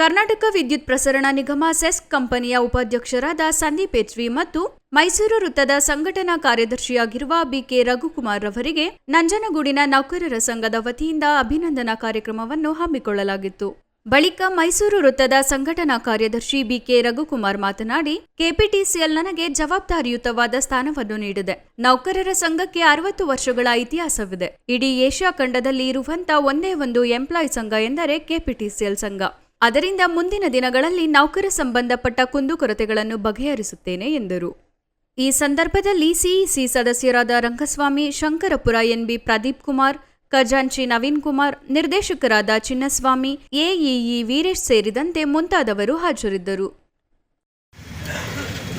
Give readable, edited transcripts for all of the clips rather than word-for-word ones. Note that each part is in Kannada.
ಕರ್ನಾಟಕ ವಿದ್ಯುತ್ ಪ್ರಸರಣ ನಿಗಮ ಸೆಸ್ ಕಂಪನಿಯ ಉಪಾಧ್ಯಕ್ಷರಾದ ಸಂದೀಪ್ ಎಚ್ವಿ ಮತ್ತು ಮೈಸೂರು ವೃತ್ತದ ಸಂಘಟನಾ ಕಾರ್ಯದರ್ಶಿಯಾಗಿರುವ ಬಿಕೆ ರಘುಕುಮಾರ್ ರವರಿಗೆ ನಂಜನಗೂಡಿನ ನೌಕರರ ಸಂಘದ ವತಿಯಿಂದ ಅಭಿನಂದನಾ ಕಾರ್ಯಕ್ರಮವನ್ನು ಹಮ್ಮಿಕೊಳ್ಳಲಾಗಿತ್ತು. ಬಳಿಕ ಮೈಸೂರು ವೃತ್ತದ ಸಂಘಟನಾ ಕಾರ್ಯದರ್ಶಿ ಬಿಕೆ ರಘುಕುಮಾರ್ ಮಾತನಾಡಿ, ಕೆಪಿಟಿಸಿಎಲ್ ನನಗೆ ಜವಾಬ್ದಾರಿಯುತವಾದ ಸ್ಥಾನವನ್ನು ನೀಡಿದೆ. ನೌಕರರ ಸಂಘಕ್ಕೆ 60 ವರ್ಷಗಳ ಇತಿಹಾಸವಿದೆ. ಇಡೀ ಏಷ್ಯಾ ಖಂಡದಲ್ಲಿ ಇರುವಂತ ಒಂದೇ ಒಂದು ಎಂಪ್ಲಾಯ್ ಸಂಘ ಎಂದರೆ ಕೆಪಿಟಿಸಿಎಲ್ ಸಂಘ. ಅದರಿಂದ ಮುಂದಿನ ದಿನಗಳಲ್ಲಿ ನೌಕರ ಸಂಬಂಧಪಟ್ಟ ಕುಂದುಕೊರತೆಗಳನ್ನು ಬಗೆಹರಿಸುತ್ತೇನೆ ಎಂದರು. ಈ ಸಂದರ್ಭದಲ್ಲಿ ಸಿಇಸಿ ಸದಸ್ಯರಾದ ರಂಗಸ್ವಾಮಿ, ಶಂಕರಪುರ ಎನ್ಬಿ ಪ್ರದೀಪ್ ಕುಮಾರ್, ಖಜಾಂಚಿ ನವೀನ್ ಕುಮಾರ್, ನಿರ್ದೇಶಕರಾದ ಚಿನ್ನಸ್ವಾಮಿ, ಎಇಇ ವೀರೇಶ್ ಸೇರಿದಂತೆ ಮುಂತಾದವರು ಹಾಜರಿದ್ದರು.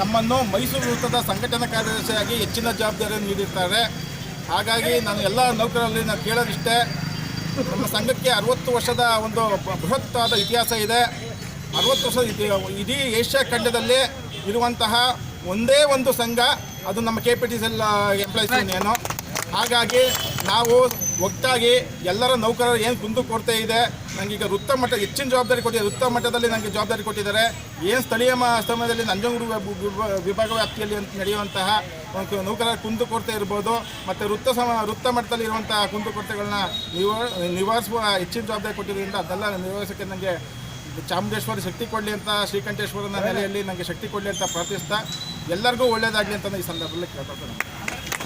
ನಮ್ಮನ್ನು ಮೈಸೂರು ವೃತ್ತದ ಸಂಘಟನಾ ಕಾರ್ಯದರ್ಶಿಯಾಗಿ ಹೆಚ್ಚಿನ ಜವಾಬ್ದಾರಿಯನ್ನು ನೀಡಿರ್ತಾರೆ. ಹಾಗಾಗಿ ನಾನು ಎಲ್ಲ ನೌಕರರಲ್ಲಿ ನಾನು ಕೇಳೋದಿಷ್ಟೇ, ನಮ್ಮ ಸಂಘಕ್ಕೆ 60 ವರ್ಷದ ಒಂದು ಬೃಹತ್ತಾದ ಇತಿಹಾಸ ಇದೆ. 60 ವರ್ಷದ ಇಡೀ ಏಷ್ಯಾ ಖಂಡದಲ್ಲಿ ಇರುವಂತಹ ಒಂದೇ ಒಂದು ಸಂಘ, ಅದು ನಮ್ಮ ಕೆಪಿಟಿಸಿಎಲ್ ಎಂಪ್ಲಾಯೀಸ್ ಯೂನಿಯನು. ಹಾಗಾಗಿ ನಾವು ಒಟ್ಟಾಗಿ ಎಲ್ಲರ ನೌಕರರು ಏನು ಕುಂದುಕೊರತೆ ಇದೆ, ನನಗೀಗ ವೃತ್ತ ಮಟ್ಟ ಹೆಚ್ಚಿನ ಜವಾಬ್ದಾರಿ ಕೊಟ್ಟಿದ್ದಾರೆ. ವೃತ್ತ ಮಟ್ಟದಲ್ಲಿ ನನಗೆ ಜವಾಬ್ದಾರಿ ಕೊಟ್ಟಿದ್ದಾರೆ. ಏನು ಸ್ಥಳೀಯ ಸಮಯದಲ್ಲಿ ನಂಜನಗೂಡು ವಿಭಾಗ ವ್ಯಾಪ್ತಿಯಲ್ಲಿ ನಡೆಯುವಂತಹ ನೌಕರರ ಕುಂದುಕೊರತೆ ಇರ್ಬೋದು, ಮತ್ತು ವೃತ್ತ ಮಟ್ಟದಲ್ಲಿ ಇರುವಂತಹ ಕುಂದುಕೊರತೆಗಳನ್ನ ನಿವಾರಿಸುವ ಹೆಚ್ಚಿನ ಜವಾಬ್ದಾರಿ ಕೊಟ್ಟಿದ್ದರಿಂದ ಅದೆಲ್ಲ ನಿವಾರಿಸೋಕ್ಕೆ ನನಗೆ ಚಾಮುಂಡೇಶ್ವರಿ ಶಕ್ತಿ ಕೊಡಲಿ ಅಂತ, ಶ್ರೀಕಂಠೇಶ್ವರನ ನೆಲೆಯಲ್ಲಿ ನನಗೆ ಶಕ್ತಿ ಕೊಡಲಿ ಅಂತ ಪ್ರಾರ್ಥಿಸ್ತಾ ಎಲ್ಲರಿಗೂ ಒಳ್ಳೆಯದಾಗಲಿ ಅಂತ ಈ ಸಂದರ್ಭದಲ್ಲಿ ಕೇಳ್ಕೊಳ್ತೇನೆ.